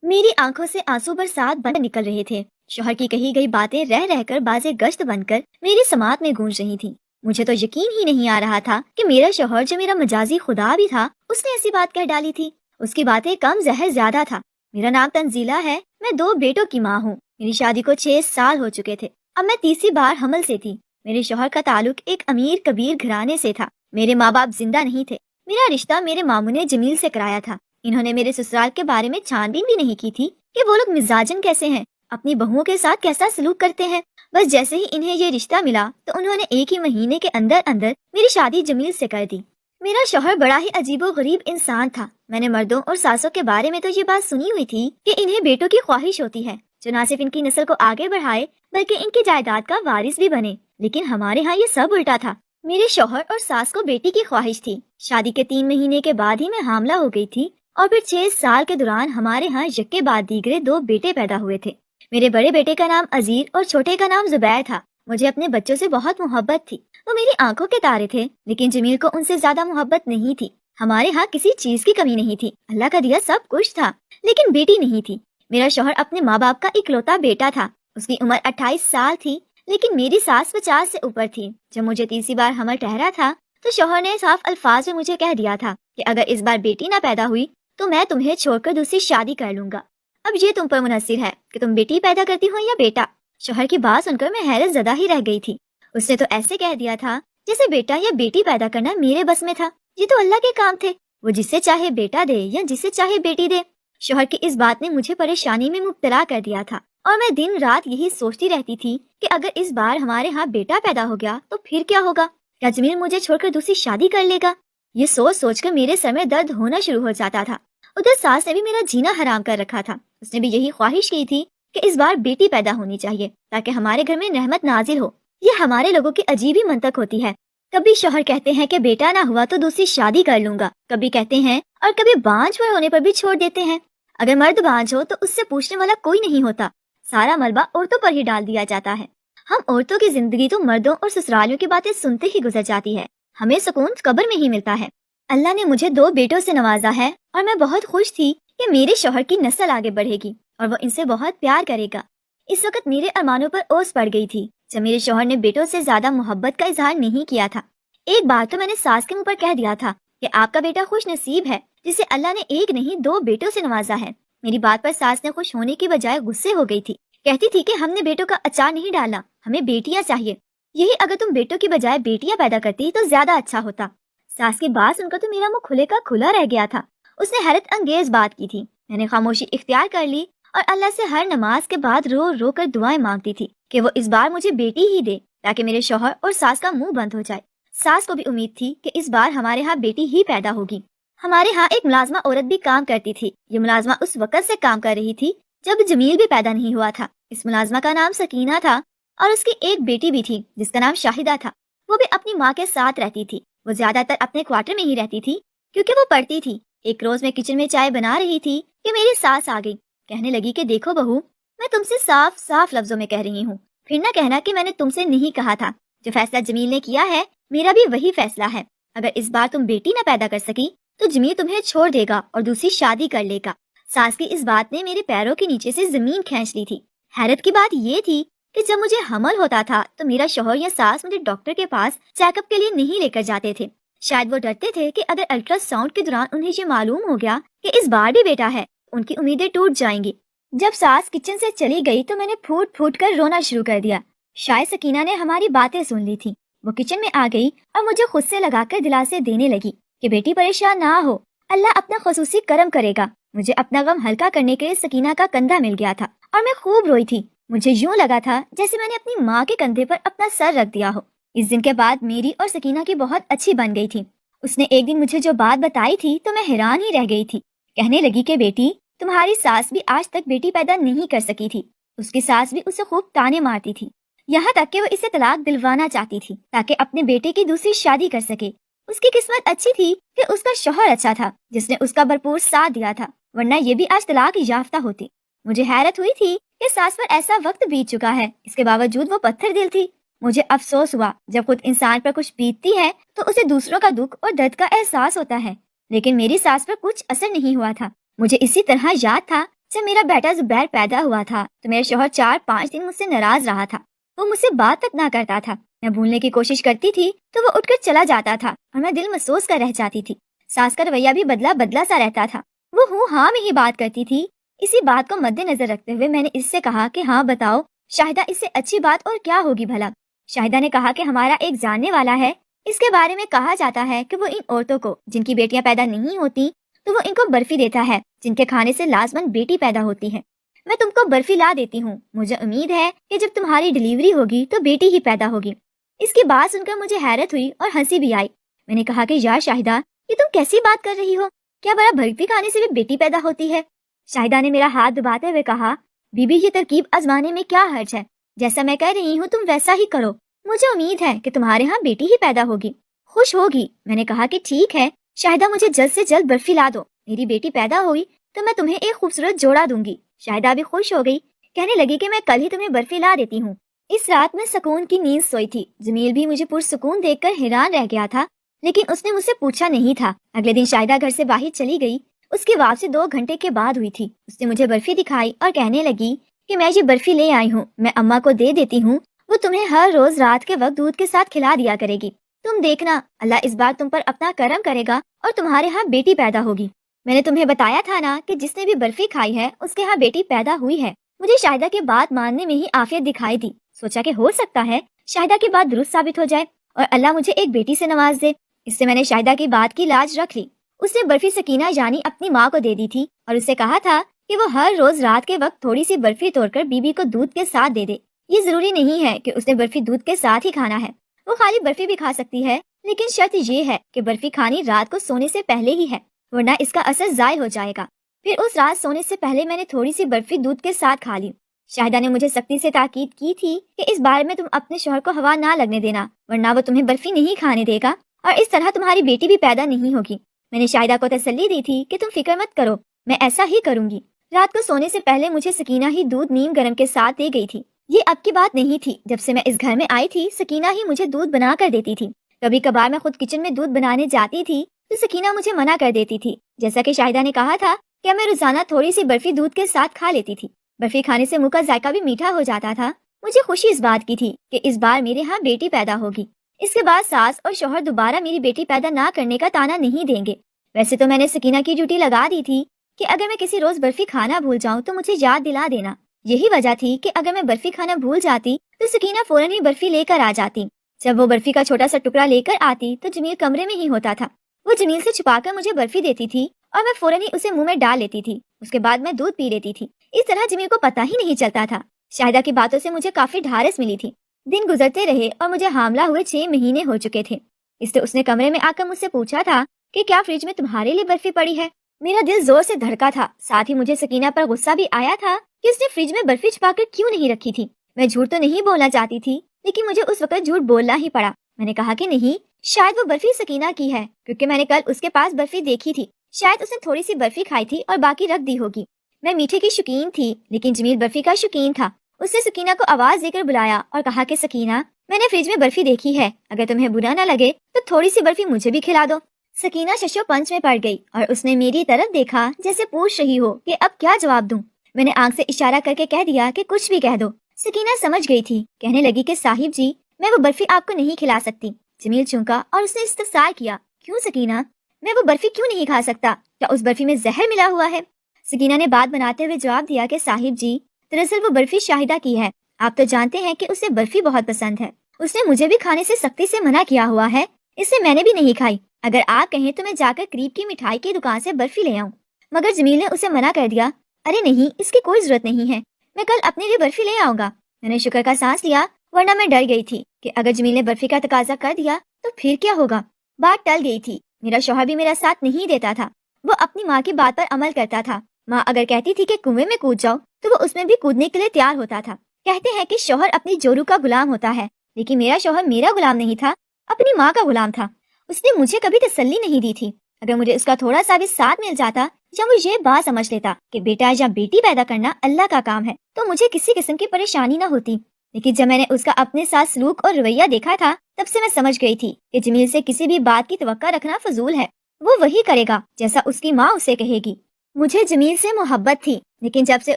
میری آنکھوں سے آنسو برسات بن نکل رہے تھے۔ شوہر کی کہی گئی باتیں رہ رہ کر باز گشت بن کر میری سماعت میں گونج رہی تھی۔ مجھے تو یقین ہی نہیں آ رہا تھا کہ میرا شوہر جو میرا مجازی خدا بھی تھا اس نے ایسی بات کہہ ڈالی تھی۔ اس کی باتیں کم زہر زیادہ تھا۔ میرا نام تنزیلہ ہے، میں 2 بیٹوں کی ماں ہوں۔ میری شادی کو 6 سال ہو چکے تھے۔ اب میں تیسری بار حمل سے تھی۔ میرے شوہر کا تعلق ایک امیر کبیر گھرانے سے تھا۔ میرے ماں باپ زندہ نہیں تھے۔ میرا رشتہ میرے ماموں نے جمیل سے کرایا تھا۔ انہوں نے میرے سسرال کے بارے میں چھان بین بھی نہیں کی تھی کہ وہ لوگ مزاجن کیسے ہیں، اپنی بہوؤں کے ساتھ کیسا سلوک کرتے ہیں۔ بس جیسے ہی انہیں یہ رشتہ ملا تو انہوں نے ایک ہی مہینے کے اندر اندر میری شادی جمیل سے کر دی۔ میرا شوہر بڑا ہی عجیب و غریب انسان تھا۔ میں نے مردوں اور ساسوں کے بارے میں تو یہ بات سنی ہوئی تھی کہ انہیں بیٹوں کی خواہش ہوتی ہے جو نہ صرف ان کی نسل کو آگے بڑھائے بلکہ ان کی جائیداد کا وارث بھی بنے، لیکن ہمارے ہاں یہ سب الٹا تھا۔ میرے شوہر اور ساس کو بیٹی کی خواہش تھی۔ شادی کے 3 مہینے کے بعد ہی میں حاملہ ہو گئی تھی اور پھر 6 سال کے دوران ہمارے ہاں یکے بعد دیگرے 2 بیٹے پیدا ہوئے تھے۔ میرے بڑے بیٹے کا نام عزیر اور چھوٹے کا نام زبیر تھا۔ مجھے اپنے بچوں سے بہت محبت تھی۔ وہ میری آنکھوں کے تارے تھے، لیکن جمیل کو ان سے زیادہ محبت نہیں تھی۔ ہمارے ہاں کسی چیز کی کمی نہیں تھی، اللہ کا دیا سب کچھ تھا، لیکن بیٹی نہیں تھی۔ میرا شوہر اپنے ماں باپ کا اکلوتا بیٹا تھا۔ اس کی عمر 28 سال تھی، لیکن میری ساس 50 سے اوپر تھی۔ جب مجھے تیسری بار حمل ٹھہرا تھا تو شوہر نے صاف الفاظ میں مجھے کہہ دیا تھا کہ اگر اس بار بیٹی نہ پیدا ہوئی تو میں تمہیں چھوڑ کر دوسری شادی کر لوں گا۔ اب یہ تم پر منحصر ہے کہ تم بیٹی پیدا کرتی ہو یا بیٹا۔ شوہر کی بات سن کر میں حیرت زدہ ہی رہ گئی تھی۔ اس نے تو ایسے کہہ دیا تھا جیسے بیٹا یا بیٹی پیدا کرنا میرے بس میں تھا۔ یہ تو اللہ کے کام تھے، وہ جسے چاہے بیٹا دے یا جسے چاہے بیٹی دے۔ شوہر کی اس بات نے مجھے پریشانی میں مبتلا کر دیا تھا اور میں دن رات یہی سوچتی رہتی تھی کہ اگر اس بار ہمارے ہاں بیٹا پیدا ہو گیا تو پھر کیا ہوگا؟ کیا جمیل مجھے چھوڑ کر دوسری شادی کر لے گا؟ یہ سوچ سوچ کر میرے سر میں درد ہونا شروع ہو جاتا تھا۔ ادھر ساس نے بھی میرا جینا حرام کر رکھا تھا۔ اس نے بھی یہی خواہش کی تھی کہ اس بار بیٹی پیدا ہونی چاہیے تاکہ ہمارے گھر میں رحمت نازل ہو۔ یہ ہمارے لوگوں کی عجیب ہی منطق ہوتی ہے۔ کبھی شوہر کہتے ہیں کہ بیٹا نہ ہوا تو دوسری شادی کر لوں گا، کبھی کہتے ہیں اور کبھی بانجھ ہونے پر بھی چھوڑ دیتے ہیں۔ اگر مرد بانجھ ہو تو اس سے پوچھنے والا کوئی نہیں ہوتا، سارا ملبہ عورتوں پر ہی ڈال دیا جاتا ہے۔ ہم عورتوں کی زندگی تو مردوں اور سسرالیوں کی باتیں سنتے ہی گزر جاتی ہے، ہمیں سکون قبر میں ہی ملتا ہے۔ اللہ نے مجھے 2 بیٹوں سے نوازا ہے اور میں بہت خوش تھی کہ میرے شوہر کی نسل آگے بڑھے گی اور وہ ان سے بہت پیار کرے گا۔ اس وقت میرے ارمانوں پر اوس پڑ گئی تھی جب میرے شوہر نے بیٹوں سے زیادہ محبت کا اظہار نہیں کیا تھا۔ ایک بار تو میں نے ساس کے منہ پر کہہ دیا تھا کہ آپ کا بیٹا خوش نصیب ہے جسے اللہ نے 1 نہیں 2 بیٹوں سے نوازا ہے۔ میری بات پر ساس نے خوش ہونے کی بجائے غصے ہو گئی تھی، کہتی تھی کہ ہم نے بیٹوں کا اچار نہیں ڈالا، ہمیں بیٹیاں چاہیے، یہی اگر تم بیٹوں کی بجائے بیٹیاں پیدا کرتی تو زیادہ اچھا ہوتا۔ ساس کی بات سن کر تو میرا منہ کھلے کا کھلا رہ گیا تھا۔ اس نے حیرت انگیز بات کی تھی۔ میں نے خاموشی اختیار کر لی اور اللہ سے ہر نماز کے بعد رو رو کر دعائیں مانگتی تھی کہ وہ اس بار مجھے بیٹی ہی دے تاکہ میرے شوہر اور ساس کا منہ بند ہو جائے۔ ساس کو بھی امید تھی کہ اس بار ہمارے ہاں بیٹی ہی پیدا ہوگی۔ ہمارے ہاں ایک ملازمہ عورت بھی کام کرتی تھی۔ یہ ملازمہ اس وقت سے کام کر رہی تھی جب جمیل بھی پیدا نہیں ہوا تھا۔ اس ملازمہ کا نام سکینہ تھا اور اس کی ایک بیٹی بھی تھی جس کا نام شاہدہ تھا۔ وہ بھی اپنی ماں کے ساتھ رہتی تھی۔ وہ زیادہ تر اپنے کوارٹر میں ہی رہتی تھی کیونکہ وہ پڑھتی تھی۔ ایک روز میں کچن میں چائے بنا رہی تھی کہ میری ساس آ گئی، کہنے لگی کہ دیکھو بہو، میں تم سے صاف صاف لفظوں میں کہہ رہی ہوں، پھر نہ کہنا کہ میں نے تم سے نہیں کہا تھا۔ جو فیصلہ جمیل نے کیا ہے میرا بھی وہی فیصلہ ہے۔ اگر اس بار تم بیٹی نہ پیدا کر سکی تو جمیل تمہیں چھوڑ دے گا اور دوسری شادی کر لے گا۔ ساس کی اس بات نے میرے پیروں کے نیچے سے زمین کھینچ لی تھی۔ حیرت کی بات یہ تھی کہ جب مجھے حمل ہوتا تھا تو میرا شوہر یا ساس مجھے ڈاکٹر کے پاس چیک اپ کے لیے نہیں لے کر جاتے تھے۔ شاید وہ ڈرتے تھے کہ اگر الٹرا ساؤنڈ کے دوران انہیں یہ معلوم ہو گیا کہ اس بار بھی بیٹا ہے، ان کی امیدیں ٹوٹ جائیں گی۔ جب ساس کچن سے چلی گئی تو میں نے پھوٹ پھوٹ کر رونا شروع کر دیا۔ شاید سکینہ نے ہماری باتیں سن لی تھی۔ وہ کچن میں آ گئی اور مجھے خود سے لگا کر دلاسے دینے لگی کہ بیٹی پریشان نہ ہو، اللہ اپنا خصوصی کرم کرے گا۔ مجھے اپنا غم ہلکا کرنے کے لیے سکینہ کا کندھا مل گیا تھا اور میں خوب روئی تھی۔ مجھے یوں لگا تھا جیسے میں نے اپنی ماں کے کندھے پر اپنا سر رکھ دیا ہو۔ اس دن کے بعد میری اور سکینہ کی بہت اچھی بن گئی تھی۔ اس نے ایک دن مجھے جو بات بتائی تھی تو میں حیران ہی رہ گئی تھی۔ کہنے لگی کہ بیٹی، تمہاری ساس بھی آج تک بیٹی پیدا نہیں کر سکی تھی۔ اس کی ساس بھی اسے خوب تانے مارتی تھی، یہاں تک کہ وہ اسے طلاق دلوانا چاہتی تھی تاکہ اپنے بیٹے کی دوسری شادی کر سکے۔ اس کی قسمت اچھی تھی کہ اس کا شوہر اچھا تھا جس نے اس کا بھرپور ساتھ دیا تھا، ورنہ یہ بھی آج طلاق یافتہ ہوتی۔ مجھے حیرت ہوئی تھی کہ ساس پر ایسا وقت بیت چکا ہے، اس کے باوجود وہ پتھر دل تھی۔ مجھے افسوس ہوا جب خود انسان پر کچھ بیتتی ہے تو اسے دوسروں کا دکھ اور درد کا احساس ہوتا ہے، لیکن میری ساس پر کچھ اثر نہیں ہوا تھا۔ مجھے اسی طرح یاد تھا جب میرا بیٹا زبیر پیدا ہوا تھا تو میرا شوہر 4-5 دن مجھ سے ناراض رہا تھا. وہ مجھ سے بات تک نہ کرتا تھا. میں بھولنے کی کوشش کرتی تھی تو وہ اٹھ کر چلا جاتا تھا اور میں دل محسوس کر رہ جاتی تھی. ساس کا رویہ بھی بدلا بدلا سا رہتا تھا. وہ ہوں ہاں میں ہی بات کرتی تھی. اسی بات کو مد نظر رکھتے ہوئے میں نے اس سے کہا کہ ہاں بتاؤ شاہدہ، اس سے اچھی بات اور کیا ہوگی بھلا. شاہدہ نے کہا کہ ہمارا ایک جاننے والا ہے، اس کے بارے میں کہا جاتا ہے کہ وہ ان عورتوں کو جن کی بیٹیاں پیدا نہیں ہوتی تو وہ ان کو برفی دیتا ہے، جن کے کھانے سے لازماً بیٹی پیدا ہوتی ہے. میں تم کو برفی لا دیتی ہوں. مجھے امید ہے کہ جب تمہاری ڈیلیوری ہوگی تو بیٹی ہی پیدا ہوگی. اس کی بات سن کر مجھے حیرت ہوئی اور ہنسی بھی آئی. میں نے کہا کہ یا شاہدہ، یہ تم کیسی بات کر رہی ہو؟ کیا بڑا برفی کھانے سے بھی بیٹی پیدا ہوتی ہے؟ شاہدہ نے میرا ہاتھ دباتے ہوئے کہا، بی بی یہ ترکیب آزمانے میں کیا حرج ہے؟ جیسا میں کہہ رہی ہوں تم ویسا ہی کرو. مجھے امید ہے کہ تمہارے ہاں بیٹی ہی پیدا ہوگی، خوش ہوگی. میں نے کہا کہ ٹھیک ہے شاہدہ، مجھے جلد سے جلد برفی لا دو. میری بیٹی پیدا ہوئی تو میں تمہیں ایک خوبصورت جوڑا دوں گی. شاہدہ بھی خوش ہو گئی، کہنے لگی کہ میں کل ہی تمہیں برفی لا دیتی ہوں. اس رات میں سکون کی نیند سوئی تھی. جمیل بھی مجھے پرسکون دیکھ کر حیران رہ گیا تھا، لیکن اس نے مجھ سے پوچھا نہیں تھا. اگلے دن شاہدہ گھر سے باہر چلی گئی. اس کی واپسی 2 گھنٹے کے بعد ہوئی تھی. اس نے مجھے برفی دکھائی اور کہنے لگی کہ میں یہ برفی لے آئی ہوں، میں اماں کو دے دیتی ہوں، وہ تمہیں ہر روز رات کے وقت دودھ کے ساتھ کھلا دیا کرے گی. تم دیکھنا اللہ اس بار تم پر اپنا کرم کرے گا اور تمہارے ہاں بیٹی پیدا ہوگی. میں نے تمہیں بتایا تھا نا کہ جس نے بھی برفی کھائی ہے اس کے ہاں بیٹی پیدا ہوئی ہے. مجھے شاہدہ کی بات ماننے میں ہی عافیت دکھائی دی. سوچا کہ ہو سکتا ہے شاہدہ کی بات درست ثابت ہو جائے اور اللہ مجھے ایک بیٹی سے نواز دے. اس سے میں نے شاہدہ کی بات کی لاج رکھ لی. اس نے برفی سکینہ یعنی اپنی ماں کو دے دی تھی اور اسے کہا تھا کہ وہ ہر روز رات کے وقت تھوڑی سی برفی توڑ کر بی بی کو دودھ کے ساتھ دے دے. یہ ضروری نہیں ہے کہ اس نے برفی دودھ کے ساتھ ہی کھانا ہے، وہ خالی برفی بھی کھا سکتی ہے، لیکن شرط یہ ہے کہ برفی کھانی رات کو سونے سے پہلے ہی ہے، ورنہ اس کا اثر ضائع ہو جائے گا. پھر اس رات سونے سے پہلے میں نے تھوڑی سی برفی دودھ کے ساتھ کھا لی. شاہدہ نے مجھے سختی سے تاکید کی تھی کہ اس بارے میں تم اپنے شوہر کو ہوا نہ لگنے دینا، ورنہ وہ تمہیں برفی نہیں کھانے دے گا اور اس طرح تمہاری بیٹی بھی پیدا نہیں ہوگی. میں نے شاہدہ کو تسلی دی تھی کہ تم فکر مت کرو، میں ایسا ہی کروں گی. رات کو سونے سے پہلے مجھے سکینہ ہی دودھ نیم گرم کے ساتھ دے گئی تھی. یہ اب کی بات نہیں تھی. جب سے میں اس گھر میں آئی تھی سکینہ ہی مجھے دودھ بنا کر دیتی تھی. کبھی کبھار میں خود کچن میں دودھ بنانے جاتی تھی تو سکینہ مجھے منع کر دیتی تھی. جیسا کہ شاہدہ نے کہا تھا کہ میں روزانہ تھوڑی سی برفی دودھ کے ساتھ کھا لیتی تھی. برفی کھانے سے منہ کا ذائقہ بھی میٹھا ہو جاتا تھا. مجھے خوشی اس بات کی تھی کہ اس بار میرے ہاں بیٹی پیدا ہوگی. اس کے بعد ساس اور شوہر دوبارہ میری بیٹی پیدا نہ کرنے کا تانا نہیں دیں گے. ویسے تو میں نے سکینہ کی ڈیوٹی لگا دی تھی کہ اگر میں کسی روز برفی کھانا بھول جاؤں تو مجھے یاد دلا دینا. یہی وجہ تھی کہ اگر میں برفی کھانا بھول جاتی تو سکینہ فوراً ہی برفی لے کر آ جاتی. جب وہ برفی کا چھوٹا سا ٹکڑا لے کر آتی تو جمیل کمرے میں ہی ہوتا تھا. وہ جمیل سے چھپا کر مجھے برفی دیتی تھی اور میں فوراً ہی اسے منہ میں ڈال لیتی تھی. اس کے بعد میں دودھ پی لیتی تھی. اس طرح جمیل کو پتہ ہی نہیں چلتا تھا. شاہدہ کی باتوں سے مجھے کافی ڈھارس ملی تھی. دن گزرتے رہے اور مجھے حاملہ ہوئے 6 مہینے ہو چکے تھے. اس لیے اس نے کمرے میں آ کر مجھ سے پوچھا تھا کہ کیا فریج میں تمہارے لیے برفی پڑی ہے. میرا دل زور سے دھڑکا تھا. ساتھ ہی مجھے سکینہ پر غصہ بھی آیا تھا کہ اس نے فریج میں برفی چھپا کر کیوں نہیں رکھی تھی. میں جھوٹ تو نہیں بولنا چاہتی تھی، لیکن مجھے اس وقت جھوٹ بولنا ہی پڑا. میں نے کہا کہ نہیں، شاید وہ برفی سکینہ کی ہے، کیونکہ میں نے کل اس کے پاس برفی دیکھی تھی. شاید اس نے تھوڑی سی برفی کھائی تھی اور باقی رکھ دی ہوگی. میں میٹھے کی شوقین تھی، لیکن جمیل برفی کا شوقین تھا. اس نے سکینہ کو آواز دے کر بلایا اور کہا کہ سکینہ، میں نے فریج میں برفی دیکھی ہے، اگر تمہیں برا نہ لگے تو تھوڑی سی برفی مجھے بھی کھلا دو. سکینہ ششو پنچ میں پڑ گئی اور اس نے میری طرف دیکھا جیسے پوچھ رہی ہو کہ اب کیا جواب دوں. میں نے آنکھ سے اشارہ کر کے کہہ دیا کہ کچھ بھی کہہ دو. سکینہ سمجھ گئی تھی. کہنے لگی کہ صاحب جی، میں وہ برفی آپ کو نہیں کھلا سکتی. جمیل چونکا اور اس نے استفسار کیا، کیوں سکینہ؟ میں وہ برفی کیوں نہیں کھا سکتا؟ کیا اس برفی میں زہر ملا ہوا ہے؟ سکینہ نے بات بناتے ہوئے جواب دیا کہ صاحب جی، دراصل وہ برفی شاہدہ کی ہے. آپ تو جانتے ہیں کہ اسے برفی بہت پسند ہے. اس نے مجھے بھی کھانے سے سختی سے منع کیا ہوا ہے، اس سے میں نے بھی نہیں کھائی. اگر آپ کہیں تو میں جا کر قریب کی مٹھائی کی دکان سے برفی لے آؤں. مگر جمیل نے اسے منع کر دیا. ارے نہیں، اس کی کوئی ضرورت نہیں ہے، میں کل اپنے لیے برفی لے آؤں گا. میں نے شکر کا سانس لیا، ورنہ میں ڈر گئی تھی کہ اگر جمیل نے برفی کا تقاضا کر دیا تو پھر کیا ہوگا. بات ٹل گئی تھی. میرا شوہر بھی میرا ساتھ نہیں دیتا تھا. وہ اپنی ماں کی بات پر عمل کرتا تھا. ماں اگر کہتی تھی کہ کنویں میں کود جاؤ تو وہ اس میں بھی کودنے کے لیے تیار ہوتا تھا. کہتے ہیں کہ شوہر اپنی جورو کا غلام ہوتا ہے، لیکن میرا شوہر میرا غلام نہیں تھا، اپنی ماں کا غلام تھا. اس نے مجھے کبھی تسلی نہیں دی تھی. اگر مجھے اس کا تھوڑا سا بھی ساتھ مل جاتا یا وہ یہ بات سمجھ لیتا کہ بیٹا یا بیٹی پیدا کرنا اللہ کا کام ہے تو مجھے کسی قسم کی پریشانی نہ ہوتی. لیکن جب میں نے اس کا اپنے ساتھ سلوک اور رویہ دیکھا تھا تب سے میں سمجھ گئی تھی کہ جمیل سے کسی بھی بات کی توقع رکھنا فضول ہے. وہ وہی کرے گا جیسا اس کی ماں اسے کہے گی. مجھے جمیل سے محبت تھی، لیکن جب سے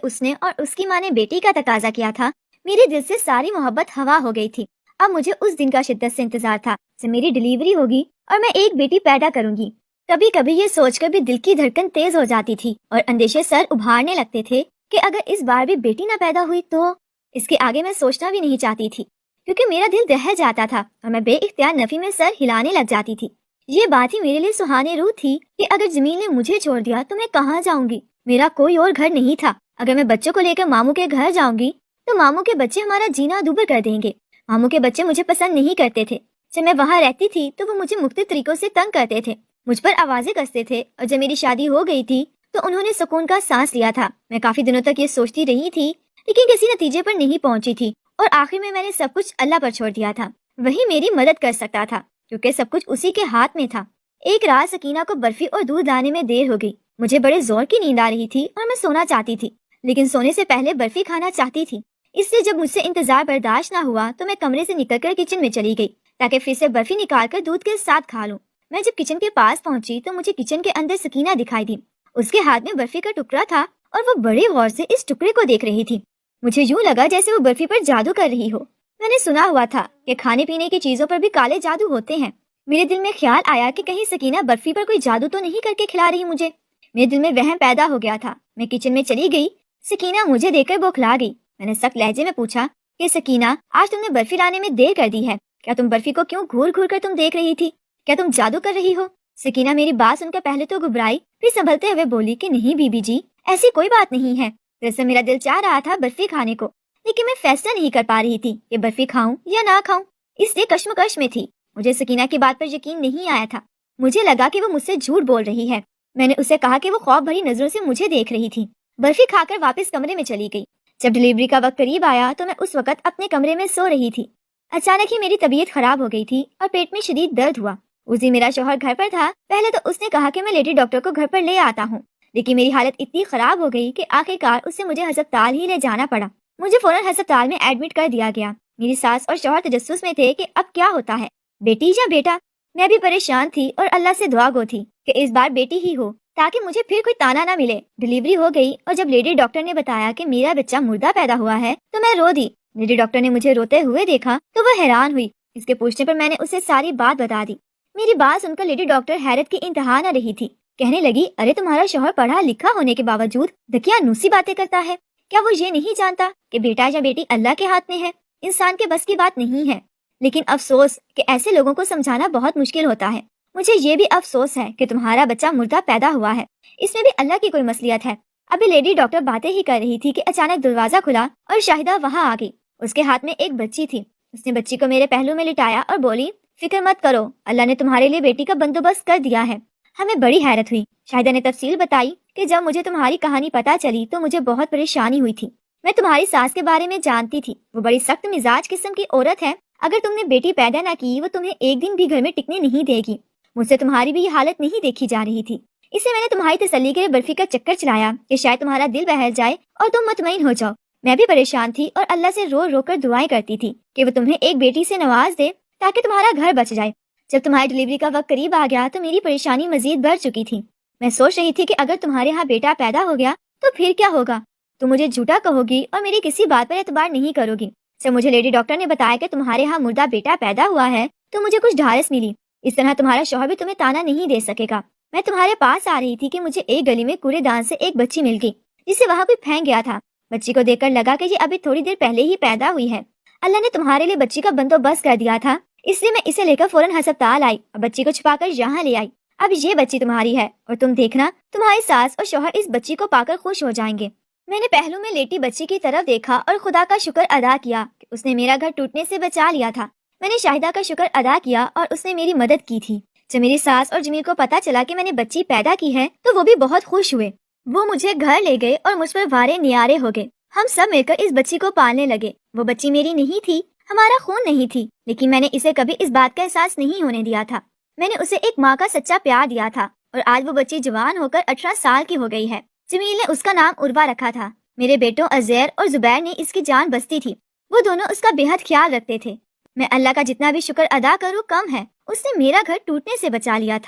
اس نے اور اس کی ماں نے بیٹی کا تقاضا کیا تھا، میرے دل سے ساری محبت ہوا ہو گئی تھی۔ اب مجھے اس دن کا شدت سے انتظار تھا جب میری ڈلیوری ہوگی اور میں ایک بیٹی پیدا کروں گی۔ کبھی کبھی یہ سوچ کر بھی دل کی دھڑکن تیز ہو جاتی تھی اور اندیشے سر ابھارنے لگتے تھے کہ اگر اس بار بھی بیٹی نہ پیدا ہوئی تو اس کے آگے میں سوچنا بھی نہیں چاہتی تھی، کیونکہ میرا دل دہل جاتا تھا اور میں بے اختیار نفی میں سر ہلانے لگ جاتی تھی۔ یہ بات ہی میرے لیے سہانے روح تھی کہ اگر جمیل نے مجھے چھوڑ دیا تو میں کہاں جاؤں گی؟ میرا کوئی اور گھر نہیں تھا۔ اگر میں بچوں کو لے کر ماموں کے گھر جاؤں گی تو ماموں کے بچے ہمارا جینا دوبر کر دیں گے۔ ماموں کے بچے مجھے پسند نہیں کرتے تھے۔ جب میں وہاں رہتی تھی تو وہ مجھے مختلف طریقوں سے تنگ کرتے تھے، مجھ پر آوازیں کستے تھے، اور جب میری شادی ہو گئی تھی تو انہوں نے سکون کا سانس لیا تھا۔ میں کافی دنوں تک یہ سوچتی رہی تھی لیکن کسی نتیجے پر نہیں پہنچی تھی، اور آخر میں نے سب کچھ اللہ پر چھوڑ دیا تھا۔ وہی میری مدد کر سکتا تھا کیونکہ سب کچھ اسی کے ہاتھ میں تھا۔ ایک رات سکینہ کو برفی اور دودھ لانے میں دیر ہو گئی۔ مجھے بڑے زور کی نیند آ رہی تھی اور میں سونا چاہتی تھی، لیکن سونے سے پہلے برفی کھانا چاہتی تھی۔ اس لیے جب مجھ سے انتظار برداشت نہ ہوا تو میں کمرے سے نکل کر کچن میں چلی گئی تاکہ پھر سے برفی نکال کر دودھ کے ساتھ کھا لوں۔ میں جب کچن کے پاس پہنچی تو مجھے کچن کے اندر سکینہ دکھائی دی۔ اس کے ہاتھ میں برفی کا ٹکڑا تھا اور وہ بڑے غور سے اس ٹکڑے کو دیکھ رہی تھی۔ مجھے یوں لگا جیسے وہ برفی پر جادو کر رہی ہو۔ میں نے سنا ہوا تھا کہ کھانے پینے کی چیزوں پر بھی کالے جادو ہوتے ہیں۔ میرے دل میں خیال آیا کہ کہیں سکینہ برفی پر کوئی جادو تو نہیں کر کے کھلا رہی مجھے۔ میرے دل میں وہم پیدا ہو گیا تھا۔ میں کچن میں چلی گئی۔ سکینہ مجھے دیکھ کر بوکھلا گئی۔ میں نے سخت لہجے میں پوچھا کہ سکینہ، آج تم نے برفی لانے میں دیر کر دی ہے۔ کیا تم برفی کو کیوں گھور گھور کر تم دیکھ رہی تھی؟ کیا تم جادو کر رہی ہو؟ سکینہ میری بات سن کر پہلے تو گھبرائی، پھر سنبھلتے ہوئے بولی کہ نہیں بی بی جی، ایسی کوئی بات نہیں ہے۔ دراصل میرا دل چاہ رہا تھا برفی کھانے کو، لیکن میں فیصلہ نہیں کر پا رہی تھی کہ برفی کھاؤں یا نہ کھاؤں، اس لیے کشمکش میں تھی۔ مجھے سکینہ کی بات پر یقین نہیں آیا تھا۔ مجھے لگا کہ وہ مجھ سے جھوٹ بول رہی ہے۔ میں نے اسے کہا کہ وہ خوف بھری نظروں سے مجھے دیکھ رہی تھی۔ برفی کھا کر واپس کمرے میں چلی گئی۔ جب ڈلیوری کا وقت قریب آیا تو میں اس وقت اپنے کمرے میں سو رہی تھی۔ اچانک ہی میری طبیعت خراب ہو گئی تھی اور پیٹ میں شدید درد ہوا۔ اس دن میرا شوہر گھر پر تھا۔ پہلے تو اس نے کہا کہ میں لیڈی ڈاکٹر کو گھر پر لے آتا ہوں، لیکن میری حالت اتنی خراب ہو گئی کہ آخر کار اسے مجھے ہسپتال ہی لے جانا پڑا۔ مجھے فوراً ہسپتال میں ایڈمٹ کر دیا گیا۔ میری ساس اور شوہر تجسس میں تھے کہ اب کیا ہوتا ہے، بیٹی یا بیٹا؟ میں بھی پریشان تھی اور اللہ سے دعا گو تھی کہ اس بار بیٹی ہی ہو تاکہ مجھے پھر کوئی تانا نہ ملے۔ ڈلیوری ہو گئی اور جب لیڈی ڈاکٹر نے بتایا کہ میرا بچہ مردہ پیدا ہوا ہے تو میں رو دی۔ لیڈی ڈاکٹر نے مجھے روتے ہوئے دیکھا تو وہ حیران ہوئی۔ اس کے پوچھنے پر میں نے اسے ساری بات بتا دی۔ میری بات سن کر لیڈی ڈاکٹر حیرت کی انتہا نہ رہی تھی۔ کہنے لگی، ارے تمہارا شوہر پڑھا لکھا ہونے کے باوجود دقیانوسی باتیں کرتا ہے۔ کیا وہ یہ نہیں جانتا کہ بیٹا یا بیٹی اللہ کے ہاتھ میں ہے؟ انسان کے بس کی بات نہیں ہے۔ لیکن افسوس کہ ایسے لوگوں کو سمجھانا بہت مشکل ہوتا ہے۔ مجھے یہ بھی افسوس ہے کہ تمہارا بچہ مردہ پیدا ہوا ہے، اس میں بھی اللہ کی کوئی مصلحت ہے۔ ابھی لیڈی ڈاکٹر باتیں ہی کر رہی تھی کہ اچانک دروازہ کھلا اور شاہدہ وہاں آ گئی۔ اس کے ہاتھ میں ایک بچی تھی۔ اس نے بچی کو میرے پہلو میں لٹایا اور بولی، فکر مت کرو، اللہ نے تمہارے لیے بیٹی کا بندوبست کر دیا ہے۔ ہمیں بڑی حیرت ہوئی۔ شاہدہ نے تفصیل بتائی کہ جب مجھے تمہاری کہانی پتہ چلی تو مجھے بہت پریشانی ہوئی تھی۔ میں تمہاری ساس کے بارے میں جانتی تھی، وہ بڑی سخت مزاج قسم کی عورت ہے۔ اگر تم نے بیٹی پیدا نہ کی وہ تمہیں ایک دن بھی گھر میں ٹکنے نہیں دے گی۔ مجھ سے تمہاری بھی یہ حالت نہیں دیکھی جا رہی تھی، اس لیے میں نے تمہاری تسلی کے لیے برفی کا چکر چلایا کہ شاید تمہارا دل بہل جائے اور تم مطمئن ہو جاؤ۔ میں بھی پریشان تھی اور اللہ سے رو رو کر دعائیں کرتی تھی کہ وہ تمہیں ایک بیٹی سے نواز دے تاکہ تمہارا گھر بچ جائے۔ جب تمہاری ڈلیوری کا وقت قریب آ گیا تو میری پریشانی مزید بڑھ چکی تھی۔ میں سوچ رہی تھی کہ اگر تمہارے ہاں بیٹا پیدا ہو گیا تو پھر کیا ہوگا؟ تم مجھے جھوٹا کہو گی اور میری کسی بات پر اعتبار نہیں کرو گی۔ جب مجھے لیڈی ڈاکٹر نے بتایا کہ تمہارے ہاں مردہ بیٹا پیدا ہوا ہے تو مجھے کچھ ڈھارس ملی۔ اس طرح تمہارا شوہر بھی تمہیں تانا نہیں دے سکے گا۔ میں تمہارے پاس آ رہی تھی کہ مجھے ایک گلی میں کوڑے دان سے ایک بچی مل گئی جسے وہاں کوئی پھینک گیا تھا۔ بچی کو دیکھ کر لگا کہ یہ ابھی تھوڑی دیر پہلے ہی پیدا ہوئی ہے۔ اللہ نے تمہارے لیے بچی کا بندوبست کر دیا تھا، اس لیے میں اسے لے کر فوراً ہسپتال آئی اور بچی کو چھپا کر یہاں لے آئی۔ اب یہ بچی تمہاری ہے اور تم دیکھنا تمہاری ساس اور شوہر اس بچی کو پا کر خوش ہو جائیں گے۔ میں نے پہلو میں لیٹی بچی کی طرف دیکھا اور خدا کا شکر ادا کیا کہ اس نے میرا گھر ٹوٹنے سے بچا لیا تھا۔ میں نے شاہدہ کا شکر ادا کیا اور اس نے میری مدد کی تھی۔ جب میری ساس اور جمیل کو پتا چلا کہ میں نے بچی پیدا کی ہے تو وہ بھی بہت خوش ہوئے۔ وہ مجھے گھر لے گئے اور مجھ پر وارے نیارے ہو گئے۔ ہم سب مل کر اس بچی کو پالنے لگے۔ وہ بچی میری نہیں تھی، ہمارا خون نہیں تھی، لیکن میں نے اسے کبھی اس بات کا احساس نہیں ہونے دیا تھا۔ میں نے اسے ایک ماں کا سچا پیار دیا تھا اور آج وہ بچی جوان ہو کر 18 سال کی ہو گئی ہے۔ جمیل نے اس کا نام عروہ رکھا تھا۔ میرے بیٹوں عزیر اور زبیر نے اس کی جان بستی تھی۔ وہ دونوں اس کا بے حد خیال رکھتے تھے۔ میں اللہ کا جتنا بھی شکر ادا کروں کم ہے، اس نے میرا گھر ٹوٹنے سے بچا لیا تھا۔